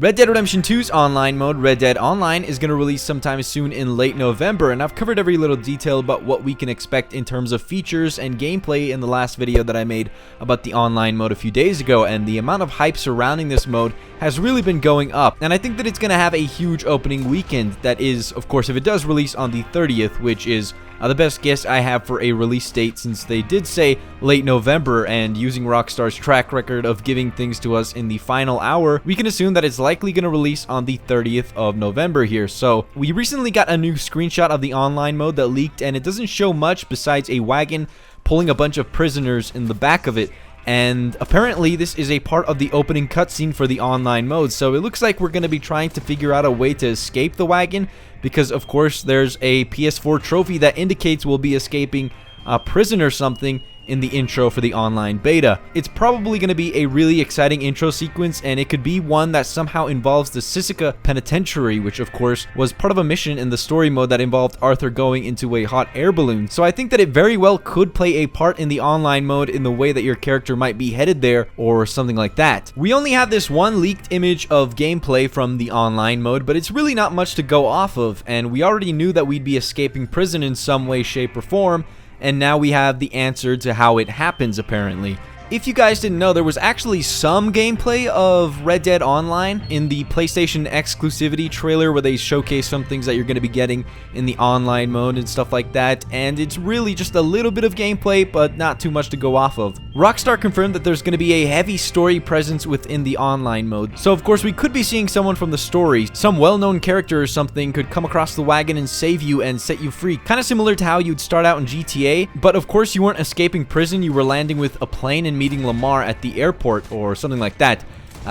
Red Dead Redemption 2's online mode, Red Dead Online, is going to release sometime soon in late November, and I've covered every little detail about what we can expect in terms of features and gameplay in the last video that I made about the online mode a few days ago, and the amount of hype surrounding this mode has really been going up, and I think that it's going to have a huge opening weekend. That is, of course, if it does release on the 30th, which is the best guess I have for a release date, since they did say late November, and using Rockstar's track record of giving things to us in the final hour, we can assume that it's likely going to release on the 30th of November here. So we recently got a new screenshot of the online mode that leaked, and it doesn't show much besides a wagon pulling a bunch of prisoners in the back of it. And apparently this is a part of the opening cutscene for the online mode, so it looks like we're going to be trying to figure out a way to escape the wagon, because of course there's a PS4 trophy that indicates we'll be escaping a prison or something in the intro for the online beta. It's probably going to be a really exciting intro sequence, and it could be one that somehow involves the Sisika Penitentiary, which of course was part of a mission in the story mode that involved Arthur going into a hot air balloon. So I think that it very well could play a part in the online mode in the way that your character might be headed there or something like that. We only have this one leaked image of gameplay from the online mode, but it's really not much to go off of, and we already knew that we'd be escaping prison in some way, shape, or form, and now we have the answer to how it happens, apparently. If you guys didn't know, there was actually some gameplay of Red Dead Online in the PlayStation exclusivity trailer, where they showcase some things that you're going to be getting in the online mode and stuff like that, and it's really just a little bit of gameplay, but not too much to go off of. Rockstar confirmed that there's going to be a heavy story presence within the online mode, so of course we could be seeing someone from the story. Some well-known character or something could come across the wagon and save you and set you free, kind of similar to how you'd start out in GTA, but of course you weren't escaping prison, you were landing with a plane and meeting Lamar at the airport or something like that.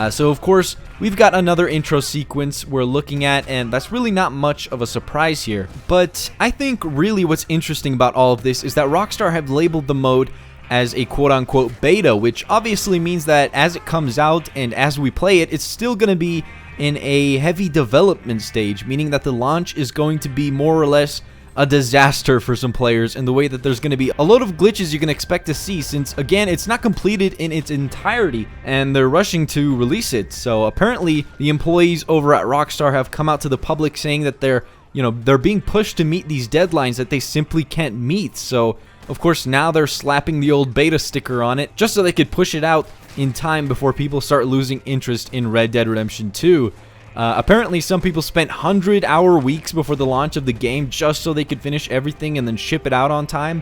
So of course we've got another intro sequence we're looking at, and that's really not much of a surprise here. But I think really what's interesting about all of this is that Rockstar have labeled the mode as a quote-unquote beta, which obviously means that as it comes out and as we play it, it's still going to be in a heavy development stage, meaning that the launch is going to be more or less a disaster for some players, in the way that there's going to be a load of glitches you can expect to see, since again it's not completed in its entirety and they're rushing to release it. So apparently the employees over at Rockstar have come out to the public saying that they're being pushed to meet these deadlines that they simply can't meet. So of course now they're slapping the old beta sticker on it just so they could push it out in time before people start losing interest in Red Dead Redemption 2. Apparently some people spent 100-hour weeks before the launch of the game just so they could finish everything and then ship it out on time.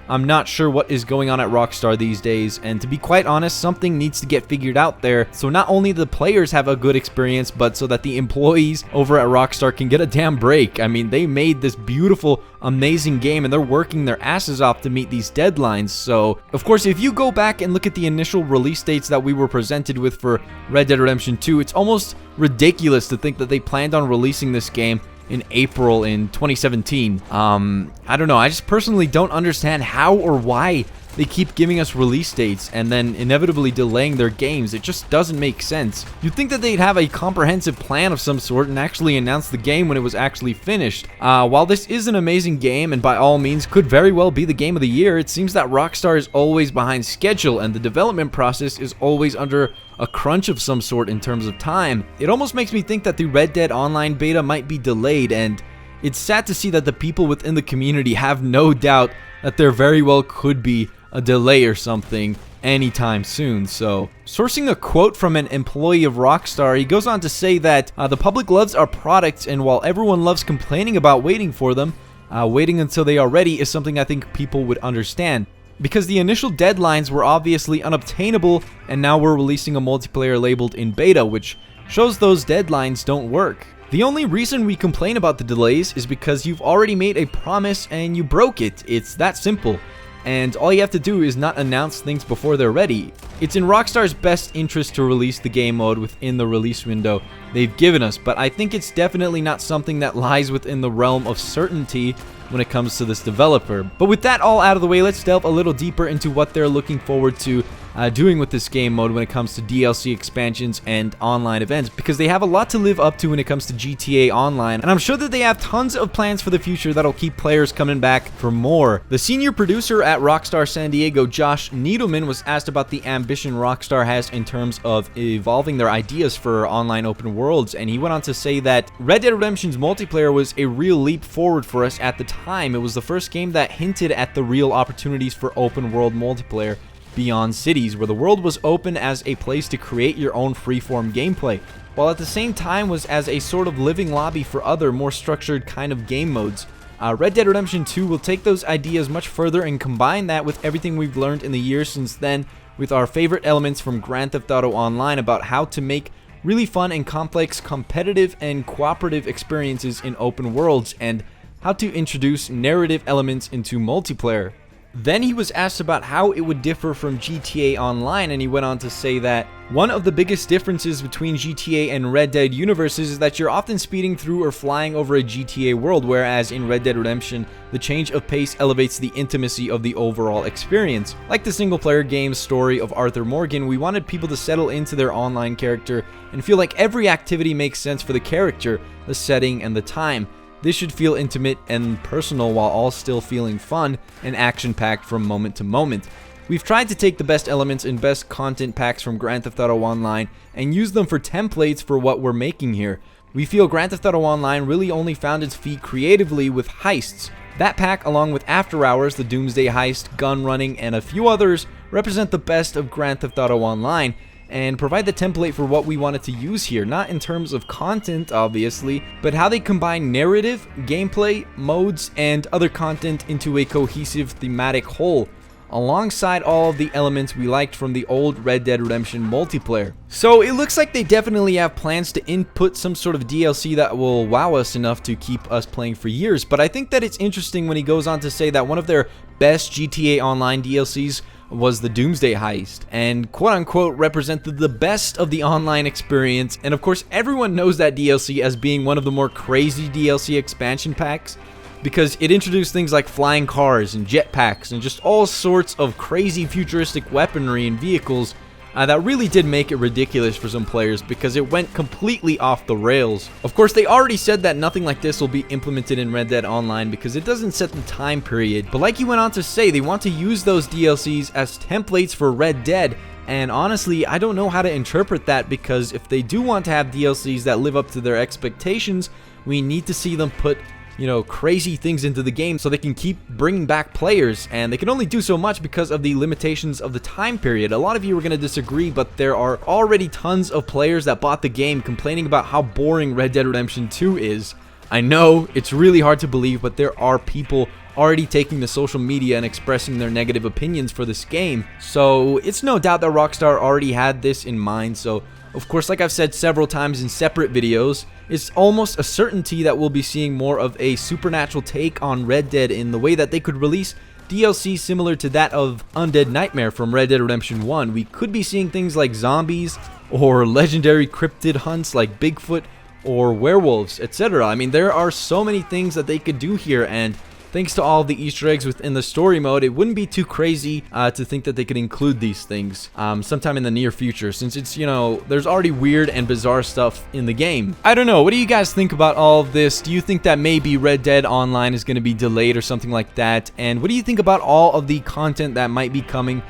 I'm not sure what is going on at Rockstar these days, and to be quite honest, something needs to get figured out there, so not only the players have a good experience, but so that the employees over at Rockstar can get a damn break. I mean, they made this beautiful, amazing game, and they're working their asses off to meet these deadlines. So of course, if you go back and look at the initial release dates that we were presented with for Red Dead Redemption 2, it's almost ridiculous to think that they planned on releasing this game in April in 2017. I don't know, I just personally don't understand how or why they keep giving us release dates and then inevitably delaying their games. It just doesn't make sense. You'd think that they'd have a comprehensive plan of some sort and actually announce the game when it was actually finished. While this is an amazing game and by all means could very well be the game of the year, it seems that Rockstar is always behind schedule and the development process is always under a crunch of some sort in terms of time. It almost makes me think that the Red Dead Online beta might be delayed, and it's sad to see that the people within the community have no doubt that there very well could be a delay or something anytime soon. So, sourcing a quote from an employee of Rockstar, he goes on to say that the public loves our products, and while everyone loves complaining about waiting for them, waiting until they are ready is something I think people would understand. Because the initial deadlines were obviously unobtainable, and now we're releasing a multiplayer labeled in beta, which shows those deadlines don't work. The only reason we complain about the delays is because you've already made a promise and you broke it. It's that simple. And all you have to do is not announce things before they're ready. It's in Rockstar's best interest to release the game mode within the release window they've given us, but I think it's definitely not something that lies within the realm of certainty when it comes to this developer. But with that all out of the way, let's delve a little deeper into what they're looking forward to doing with this game mode when it comes to DLC expansions and online events, because they have a lot to live up to when it comes to GTA Online, and I'm sure that they have tons of plans for the future that'll keep players coming back for more. The senior producer at Rockstar San Diego, Josh Needleman, was asked about the ambition Rockstar has in terms of evolving their ideas for online open worlds, and he went on to say that Red Dead Redemption's multiplayer was a real leap forward for us at the time. It was the first game that hinted at the real opportunities for open world multiplayer beyond cities, where the world was open as a place to create your own freeform gameplay, while at the same time was as a sort of living lobby for other, more structured kind of game modes. Red Dead Redemption 2 will take those ideas much further and combine that with everything we've learned in the years since then, with our favorite elements from Grand Theft Auto Online about how to make really fun and complex competitive and cooperative experiences in open worlds, and how to introduce narrative elements into multiplayer. Then he was asked about how it would differ from GTA Online, and he went on to say that one of the biggest differences between GTA and Red Dead universes is that you're often speeding through or flying over a GTA world, whereas in Red Dead Redemption, the change of pace elevates the intimacy of the overall experience. Like the single-player game's story of Arthur Morgan, we wanted people to settle into their online character and feel like every activity makes sense for the character, the setting, and the time. This should feel intimate and personal while all still feeling fun and action-packed from moment to moment. We've tried to take the best elements and best content packs from Grand Theft Auto Online and use them for templates for what we're making here. We feel Grand Theft Auto Online really only found its feet creatively with heists. That pack, along with After Hours, the Doomsday Heist, Gun Running, and a few others, represent the best of Grand Theft Auto Online and provide the template for what we wanted to use here, not in terms of content obviously, but how they combine narrative, gameplay, modes, and other content into a cohesive thematic whole, alongside all of the elements we liked from the old Red Dead Redemption multiplayer. So it looks like they definitely have plans to input some sort of DLC that will wow us enough to keep us playing for years, but I think that it's interesting when he goes on to say that one of their best GTA Online DLCs was the Doomsday Heist, and quote-unquote represented the best of the online experience, and of course everyone knows that DLC as being one of the more crazy DLC expansion packs, because it introduced things like flying cars and jetpacks and just all sorts of crazy futuristic weaponry and vehicles that really did make it ridiculous for some players because it went completely off the rails. Of course, they already said that nothing like this will be implemented in Red Dead Online because it doesn't set the time period, but like he went on to say, they want to use those DLCs as templates for Red Dead, and honestly, I don't know how to interpret that, because if they do want to have DLCs that live up to their expectations, we need to see them put, you know, crazy things into the game so they can keep bringing back players, and they can only do so much because of the limitations of the time period. A lot of you are going to disagree, but there are already tons of players that bought the game complaining about how boring Red Dead Redemption 2 is. I know, it's really hard to believe, but there are people already taking to social media and expressing their negative opinions for this game, so it's no doubt that Rockstar already had this in mind. So of course, like I've said several times in separate videos, it's almost a certainty that we'll be seeing more of a supernatural take on Red Dead in the way that they could release DLC similar to that of Undead Nightmare from Red Dead Redemption 1. We could be seeing things like zombies or legendary cryptid hunts like Bigfoot or werewolves, etc. I mean, there are so many things that they could do here, and thanks to all the Easter eggs within the story mode, it wouldn't be too crazy to think that they could include these things sometime in the near future, since it's, you know, there's already weird and bizarre stuff in the game. I don't know, what do you guys think about all of this? Do you think that maybe Red Dead Online is going to be delayed or something like that? And what do you think about all of the content that might be coming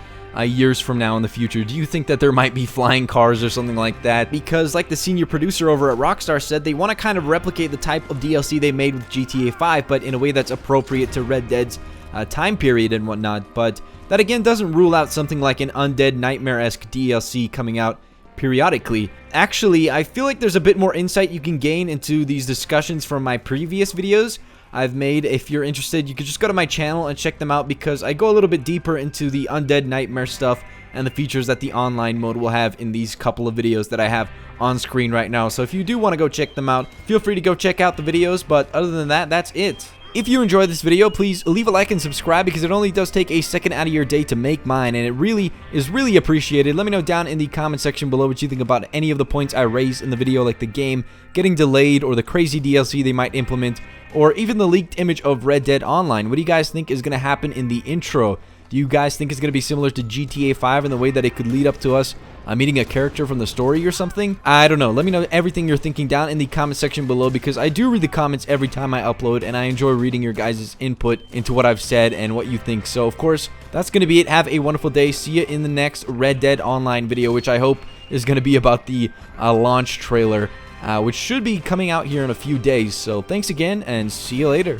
years from now in the future? Do you think that there might be flying cars or something like that? Because like the senior producer over at Rockstar said, they want to kind of replicate the type of DLC they made with GTA 5, but in a way that's appropriate to Red Dead's time period and whatnot. But that again doesn't rule out something like an Undead Nightmare-esque DLC coming out periodically. Actually, I feel like there's a bit more insight you can gain into these discussions from my previous videos I've made. If you're interested, you could just go to my channel and check them out, because I go a little bit deeper into the Undead Nightmare stuff and the features that the online mode will have in these couple of videos that I have on screen right now. So if you do want to go check them out, feel free to go check out the videos, but other than that, that's it. If you enjoyed this video, please leave a like and subscribe, because it only does take a second out of your day to make mine, and it really is appreciated. Let me know down in the comment section below what you think about any of the points I raised in the video, like the game getting delayed, or the crazy DLC they might implement, or even the leaked image of Red Dead Online. What do you guys think is going to happen in the intro? Do you guys think it's going to be similar to GTA 5 in the way that it could lead up to us meeting a character from the story or something? I don't know. Let me know everything you're thinking down in the comment section below, because I do read the comments every time I upload, and I enjoy reading your guys' input into what I've said and what you think. So, of course, that's going to be it. Have a wonderful day. See you in the next Red Dead Online video, which I hope is going to be about the launch trailer, which should be coming out here in a few days. So, thanks again, and see you later.